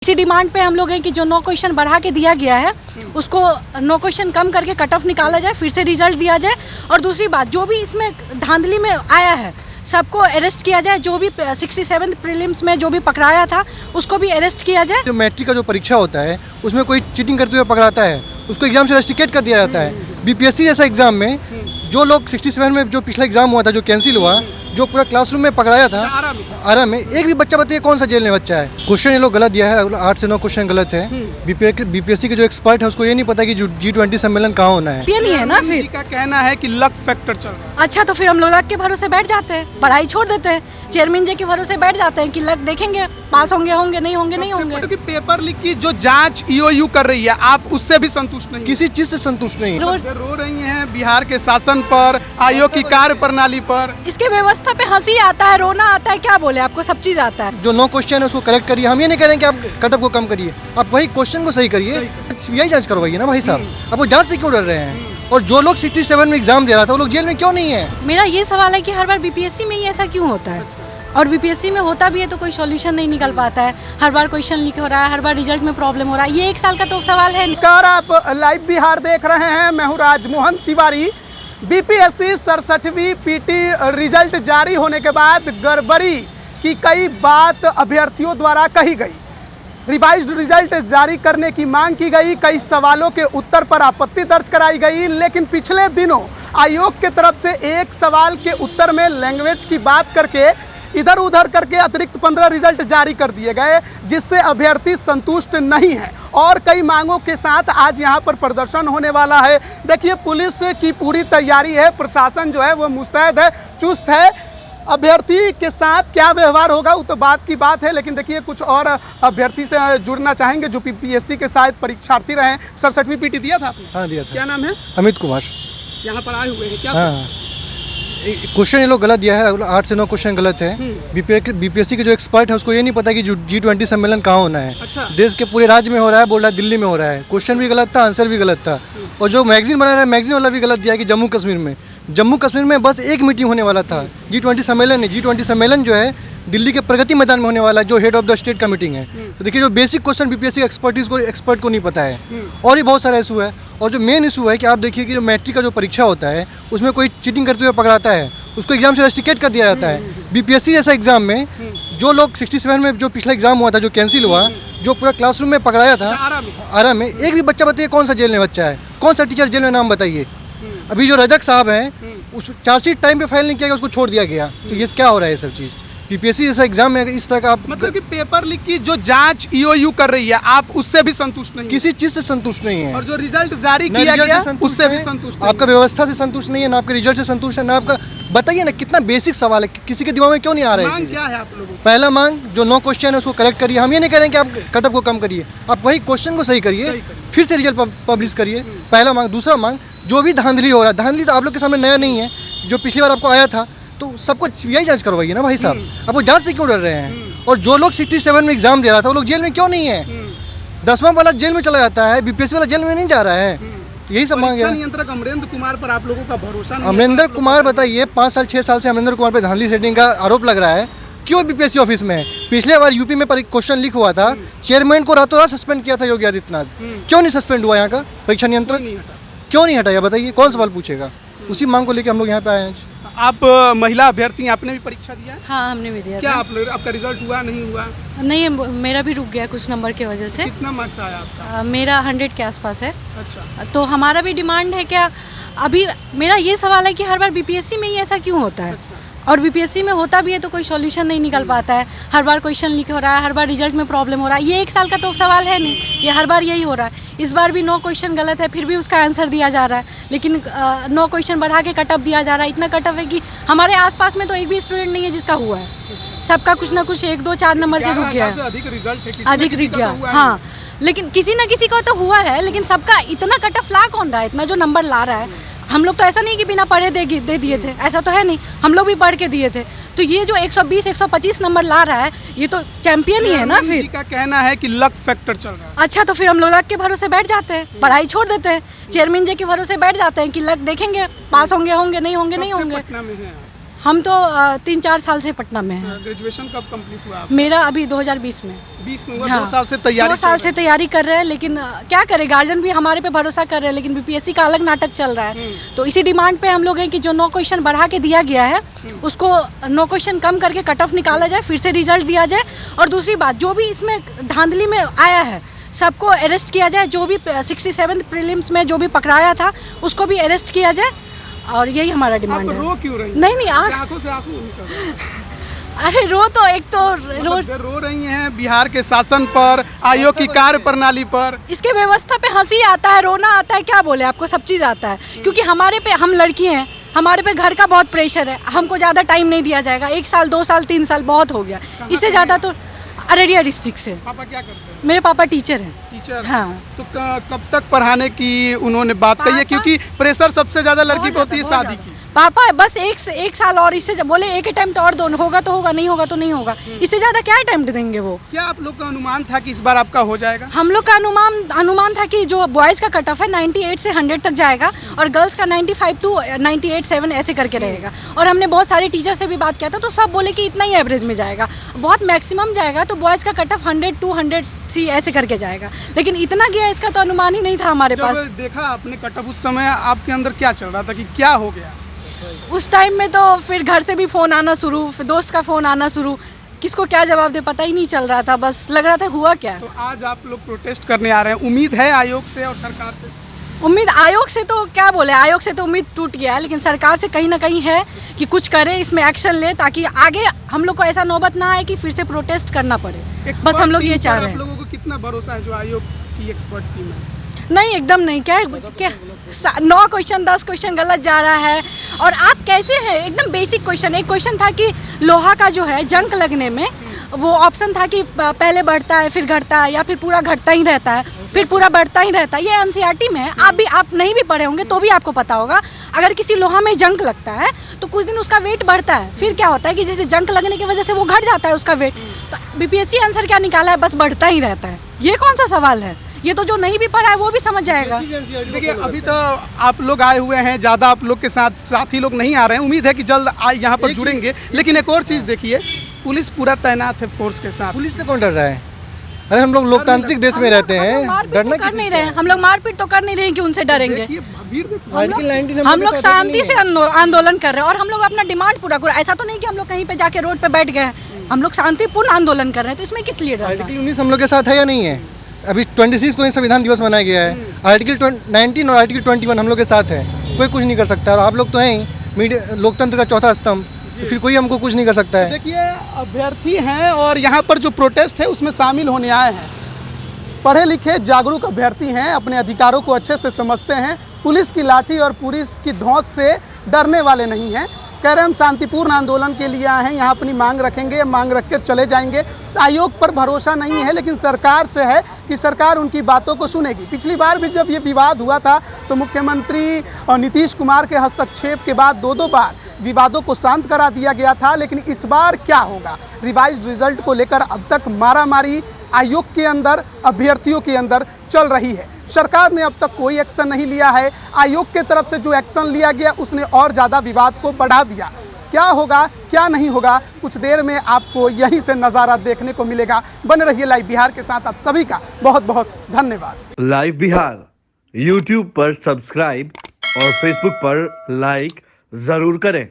इसी डिमांड पे हम लोग हैं कि जो 9 क्वेश्चन बढ़ा के दिया गया है उसको 9 क्वेश्चन कम करके कट ऑफ निकाला जाए, फिर से रिजल्ट दिया जाए। और दूसरी बात, जो भी इसमें धांधली में आया है सबको अरेस्ट किया जाए। जो भी 67 प्रीलिम्स में जो भी पकड़ाया था उसको भी अरेस्ट किया जाए। जो मैट्रिक का जो परीक्षा होता है उसमें कोई चीटिंग करते हुए पकड़ाता है उसको एग्जाम से रस्टिकेट कर दिया जाता है। बीपीएससी जैसा एग्जाम में जो लोग 67 में जो पिछला एग्जाम हुआ था जो कैंसिल हुआ, जो पूरा क्लासरूम में पकड़ाया था आरा में, एक भी बच्चा बताइए कौन सा जेल में बच्चा है। क्वेश्चन ये लोग गलत दिया है, 8 से 9 क्वेश्चन गलत है। बीपीएससी के जो एक्सपर्ट है उसको ये नहीं पता कि G20 सम्मेलन कहाँ होना है। ये नहीं है ना, फिर का कहना है कि लक फैक्टर चल रहा है। अच्छा तो फिर हम लोग लक के भरोसे बैठ जाते हैं, पढ़ाई छोड़ देते हैं, चेयरमैन जी के भरोसे बैठ जाते हैं कि लक देखेंगे पास होंगे नहीं होंगे। क्योंकि पेपर लीक की जो जांच ईओयू कर रही है, आप उससे भी संतुष्ट नहीं? किसी चीज से संतुष्ट नहीं है। रो रही हैं बिहार के शासन पर, आयोग की कार्य प्रणाली पर। इसके व्यवस्था पे हंसी आता है, रोना आता है, क्या बोले आपको, सब चीज आता है। जो 9 क्वेश्चन है उसको करेक्ट करिए। हम ये नहीं कह रहे हैं कि आप कट ऑफ को कम करिए, आप वही क्वेश्चन को सही करिए। यही जांच करवाइए ना भाई साहब, आप वो जांच से क्यों डर रहे हैं? और जो लोग 67 में एग्जाम दे रहा था वो लोग जेल में क्यों नहीं है? मेरा ये सवाल है कि हर बार बीपीएससी में ही ऐसा क्यों होता है? और बीपीएससी में होता भी है तो कोई सॉल्यूशन नहीं निकल पाता है। हर बार क्वेश्चन लीक हो रहा है, हर बार रिजल्ट में प्रॉब्लम हो रहा है। ये 1 साल का तो सवाल है। नमस्कार, आप लाइव बिहार देख रहे हैं। मैं हूँ राजमोहन तिवारी। बीपीएससी 67वीं पीटी रिजल्ट जारी होने के बाद गड़बड़ी की कई बात अभ्यर्थियों द्वारा कही गई। रिवाइज्ड रिजल्ट जारी करने की मांग की गई, कई सवालों के उत्तर पर आपत्ति दर्ज कराई गई। लेकिन पिछले दिनों आयोग के तरफ से एक सवाल के उत्तर में लैंग्वेज की बात करके इधर उधर करके अतिरिक्त 15 रिजल्ट जारी कर दिए गए, जिससे अभ्यर्थी संतुष्ट नहीं है और कई मांगों के साथ आज यहां पर प्रदर्शन होने वाला है। देखिए, पुलिस की पूरी तैयारी है, प्रशासन जो है वो मुस्तैद है, चुस्त है। अभ्यर्थी के साथ क्या व्यवहार होगा वो तो बात की बात है। लेकिन देखिए, कुछ और अभ्यर्थी से जुड़ना चाहेंगे जो पीपीएससी के शायद परीक्षार्थी रहे। 67वीं पीटी दिया था आपने? हाँ दिया था। क्या नाम है? अमित कुमार। यहाँ पर आए हुए हैं क्या? हाँ, क्वेश्चन ये लोग गलत दिया है, 8 से 9 क्वेश्चन गलत है। बीपीएससी के जो एक्सपर्ट है उसको ये नहीं पता कि G20 सम्मेलन कहाँ होना है। अच्छा। देश के पूरे राज्य में हो रहा है, बोल रहा है दिल्ली में हो रहा है। क्वेश्चन भी गलत था, आंसर भी गलत था। और जो मैगजीन बना रहा है, मैगजीन वाला भी गलत दिया है कि जम्मू कश्मीर में बस एक मीटिंग होने वाला था। G20 सम्मेलन है, G20 सम्मेलन जो है दिल्ली के प्रगति मैदान में होने वाला है, जो हेड ऑफ द स्टेट का मीटिंग है। तो देखिए, जो बेसिक क्वेश्चन बीपीएससी एक्सपर्ट को नहीं पता है। और भी बहुत सारा इशू है। और जो मेन इशू है कि आप देखिए कि जो मैट्रिक का जो परीक्षा होता है उसमें कोई चीटिंग करते हुए पकड़ाता है, उसको एग्जाम से रस्टिकेट कर दिया जाता है। बीपीएससी जैसा एग्जाम में जो लोग 67 में जो पिछला एग्जाम हुआ था जो कैंसिल हुआ, जो पूरा क्लासरूम में पकड़ाया था आरा में, एक भी बच्चा बताइए कौन सा जेल में बच्चा है, कौन सा टीचर जेल में, नाम बताइए। अभी जो रजक साहब हैं उस चार्जशीट टाइम पे फाइल नहीं किया गया, उसको छोड़ दिया गया। तो ये क्या हो रहा है? ये सब चीज़ बीपीएससी जैसा एग्जाम में इस तरह का आप मतलब कि पेपर लीक की जो जांच ईओयू कर रही है, आप उससे भी संतुष्ट नहीं? किसी चीज़ से संतुष्ट नहीं है। और जो रिजल्ट जारी किया गया उससे भी संतुष्ट नहीं? आपका व्यवस्था से संतुष्ट नहीं है, ना आपके रिजल्ट से संतुष्ट है, ना आपका। बताइए ना, कितना बेसिक सवाल है, किसी के दिमाग में क्यों नहीं आ रहा है? मांग क्या है आप लोगों की? पहला मांग, जो 9 क्वेश्चन है उसको करेक्ट करिए। हम ये नहीं कह रहे हैं कि आप कट ऑफ को कम करिए, आप वही क्वेश्चन को सही करिए, फिर से रिजल्ट पब्लिश करिए। पहला मांग। दूसरा मांग, जो भी धांधली हो रहा है, धांधली तो आप लोग के सामने नया नहीं है, जो पिछली बार आपको आया था, तो सबको यही जांच करवाइए ना भाई साहब, आप वो जांच से क्यों डर रहे हैं? और जो लोग 67 में एग्जाम दे रहा था वो लोग जेल में क्यों नहीं है? 10वां वाला जेल में चला जाता है, बीपीएससी वाला जेल में नहीं जा रहा है। तो यही सब मांग है। नियंत्रक अमरेंद्र कुमार पर आप लोगों का भरोसा नहीं? अमरेंद्र कुमार, बताइए, 5 साल 6 साल से अमरेंद्र कुमार पर धांधली सेटिंग का आरोप लग रहा है, क्यों बीपीएससी ऑफिस में है? पिछले बार यूपी में क्वेश्चन लीक हुआ था, चेयरमैन को रातों रात सस्पेंड किया था योगी आदित्यनाथ। क्यों नहीं सस्पेंड हुआ यहाँ का परीक्षा नियंत्रक? क्यों नहीं हटाया? बताइए, कौन सवाल पूछेगा? उसी मांग को लेकर हम लोग यहाँ पे आए हैं। आप महिला अभ्यर्थी, आपने भी परीक्षा दिया है? हाँ, हमने भी दिया। क्या आपका रिजल्ट हुआ, नहीं हुआ? नहीं, मेरा भी रुक गया कुछ नंबर की वजह से। कितना मार्क्स आया आपका? मेरा 100 के आसपास है। अच्छा। तो हमारा भी डिमांड है क्या, अभी मेरा ये सवाल है कि हर बार बीपीएससी में ही ऐसा क्यों होता है? और बीपीएससी में होता भी है तो कोई सॉल्यूशन नहीं निकल पाता है। हर बार क्वेश्चन लीक हो रहा है, हर बार रिजल्ट में प्रॉब्लम हो रहा है। ये 1 साल का तो सवाल है नहीं, ये हर बार यही हो रहा है। इस बार भी 9 क्वेश्चन गलत है, फिर भी उसका आंसर दिया जा रहा है। लेकिन 9 क्वेश्चन बढ़ा के कट ऑफ दिया जा रहा है। इतना कट ऑफ है कि हमारे आसपास में तो एक भी स्टूडेंट नहीं है जिसका हुआ है। सबका कुछ ना कुछ 1, 2, 4 नंबर से रुक गया है। अधिक रिजल्ट है, अधिक रुक गया, हाँ। लेकिन किसी ना किसी को तो हुआ है, लेकिन सबका इतना कट ऑफ ला कौन रहा है? इतना जो नंबर ला रहा है, हम लोग तो ऐसा नहीं कि बिना पढ़े दे दिए थे, ऐसा तो है नहीं, हम लोग भी पढ़ के दिए थे। तो ये जो 120, 125 नंबर ला रहा है, ये तो चैंपियन ही है ना। फिर का कहना है कि लक फैक्टर चल रहा है। अच्छा तो फिर हम लोग लक के भरोसे बैठ जाते हैं, पढ़ाई छोड़ देते हैं, चेयरमैन जी के भरोसे बैठ जाते हैं कि लक देखेंगे पास होंगे नहीं होंगे। पटना में है हम तो 3-4 साल से पटना में हैं। ग्रेजुएशन कब कंप्लीट हुआ आपका? मेरा अभी 2020 में। 20 में हुआ। हाँ, 2 साल से तैयारी 2 साल से तैयारी कर रहे हैं, लेकिन क्या करें, गार्जियन भी हमारे पे भरोसा कर रहे हैं, लेकिन बीपीएससी का अलग नाटक चल रहा है। तो इसी डिमांड पे हम लोग हैं कि जो 9 क्वेश्चन बढ़ा के दिया गया है उसको 9 क्वेश्चन कम करके कट ऑफ निकाला जाए, फिर से रिजल्ट दिया जाए। और दूसरी बात, जो भी इसमें धांधली में आया है सबको अरेस्ट किया जाए। जो भी 67 प्रीलिम्स में जो भी पकड़ाया था उसको भी अरेस्ट किया जाए, और यही हमारा डिमांड है। रो क्यों रही? नहीं आंखों से आंसू निकल रहे हैं। अरे रो तो एक तो रो रही हैं बिहार के शासन पर, आयोग की कार्य प्रणाली पर। इसके व्यवस्था पे हंसी आता है, रोना आता है, क्या बोले आपको, सब चीज़ आता है। क्योंकि हमारे पे, हम लड़की हैं, हमारे पे घर का बहुत प्रेशर है, हमको ज़्यादा टाइम नहीं दिया जाएगा। 1 साल 2 साल 3 साल बहुत हो गया, इससे ज़्यादा तो अररिया डिस्ट्रिक्ट से। पापा क्या करते हैं? मेरे पापा टीचर हैं। टीचर? हाँ। तो कब तक पढ़ाने की उन्होंने बात कही है? क्योंकि प्रेशर सबसे ज्यादा लड़की पे होती है शादी की। पापा बस एक साल और, इससे बोले एक अटेम्प्ट और दो, होगा तो होगा, नहीं होगा तो नहीं होगा। इससे ज़्यादा क्या अटेम्प्ट देंगे वो? क्या आप लोग का अनुमान था कि इस बार आपका हो जाएगा? हम लोग का अनुमान था कि जो बॉयज़ का कट ऑफ है 98 से 100 तक जाएगा, और गर्ल्स का 95 टू 98-7 ऐसे करके रहेगा। और हमने बहुत सारे टीचर से भी बात किया था, तो सब बोले कि इतना ही एवरेज में जाएगा, बहुत मैक्सिमम जाएगा। तो बॉयज़ का कट ऑफ 100-200 ऐसे करके जाएगा, लेकिन इतना गया इसका तो अनुमान ही नहीं था हमारे पास। जब देखा आपने कट ऑफ, उस समय आपके अंदर क्या चल रहा था कि क्या हो गया? उस टाइम में तो फिर घर से भी फ़ोन आना शुरू, फिर दोस्त का फ़ोन आना शुरू, किसको क्या जवाब दे पता ही नहीं चल रहा था, बस लग रहा था हुआ क्या। तो आज आप लोग प्रोटेस्ट करने आ रहे हैं, उम्मीद है आयोग से और सरकार से? उम्मीद आयोग से तो क्या बोले, आयोग से तो उम्मीद टूट गया है, लेकिन सरकार से कहीं ना कहीं है कि कुछ करे, इसमें एक्शन ले, ताकि आगे हम लोग को ऐसा नौबत ना आए कि फिर से प्रोटेस्ट करना पड़े। बस हम लोग ये चाह रहे हैं। आप लोगों को कितना भरोसा है जो आयोग की एक्सपर्ट टीम है? नहीं, एकदम नहीं। क्या 9 क्वेश्चन 10 क्वेश्चन गलत जा रहा है। और आप कैसे हैं, एकदम बेसिक क्वेश्चन। एक क्वेश्चन था कि लोहा का जो है जंग लगने में, वो ऑप्शन था कि पहले बढ़ता है फिर घटता है, या फिर पूरा घटता ही रहता है फिर पूरा बढ़ता ही रहता है। ये एनसीईआरटी में है, आप नहीं भी पढ़े होंगे तो भी आपको पता होगा। अगर किसी लोहा में जंग लगता है तो कुछ दिन उसका वेट बढ़ता है, फिर क्या होता है कि जैसे जंग लगने की वजह से वो घट जाता है उसका वेट। तो बीपीएससी आंसर क्या निकाला है, बस बढ़ता ही रहता है। ये कौन सा सवाल है? ये तो जो नहीं भी पढ़ा है वो भी समझ जाएगा। देखिए, अभी तो आप लोग आए हुए हैं, ज़्यादा आप लोग के साथी लोग नहीं आ रहे हैं, उम्मीद है कि जल्द यहाँ पर जुड़ेंगे। लेकिन एक और चीज़ देखिए, पुलिस पूरा तैनात है फोर्स के साथ। पुलिस से कौन डर रहा है? अरे हम लोग लोकतांत्रिक देश में रहते हैं, डरना कर नहीं रहे हैं। हम लोग मारपीट तो कर नहीं रहे हैं कि उनसे डरेंगे। आर्टिकल 19 हम लोग शांति से आंदोलन कर रहे हैं, और हम लोग अपना डिमांड पूरा कर रहे हैं। ऐसा तो नहीं कि हम लोग कहीं पे जाके रोड पे बैठ गए हैं, हम लोग शांतिपूर्ण आंदोलन कर रहे हैं। तो इसमें किस लिए डरना? आर्टिकल 19 हम लोग के साथ है या नहीं है? अभी 26 को ही संविधान दिवस मनाया गया है। आर्टिकल 19 और आर्टिकल 21 हम लोग के साथ है, कोई कुछ नहीं कर सकता। और आप लोग तो हैं ही मीडिया, लोकतंत्र का चौथा स्तंभ, तो फिर कोई हमको कुछ नहीं कर सकता है। देखिए, अभ्यर्थी हैं और यहाँ पर जो प्रोटेस्ट है उसमें शामिल होने आए हैं। पढ़े लिखे जागरूक अभ्यर्थी हैं, अपने अधिकारों को अच्छे से समझते हैं, पुलिस की लाठी और पुलिस की धौंस से डरने वाले नहीं हैं। कह रहे हम शांतिपूर्ण आंदोलन के लिए आए हैं, यहाँ अपनी मांग रखेंगे, मांग रख कर चले जाएंगे। आयोग पर भरोसा नहीं है, लेकिन सरकार से है कि सरकार उनकी बातों को सुनेगी। पिछली बार भी जब ये विवाद हुआ था तो मुख्यमंत्री और नीतीश कुमार के हस्तक्षेप के बाद 2 बार विवादों को शांत करा दिया गया था। लेकिन इस बार क्या होगा? रिवाइज्ड रिजल्ट को लेकर अब तक मारामारी आयोग के अंदर, अभ्यर्थियों के अंदर चल रही है। सरकार ने अब तक कोई एक्शन नहीं लिया है। आयोग के तरफ से जो एक्शन लिया गया उसने और ज़्यादा विवाद को बढ़ा दिया। क्या होगा क्या नहीं होगा, कुछ देर में आपको यहीं से नज़ारा देखने को मिलेगा। बने रहिए लाइव बिहार के साथ। आप सभी का बहुत बहुत धन्यवाद। लाइव बिहार यूट्यूब पर सब्सक्राइब और फेसबुक पर लाइक ज़रूर करें।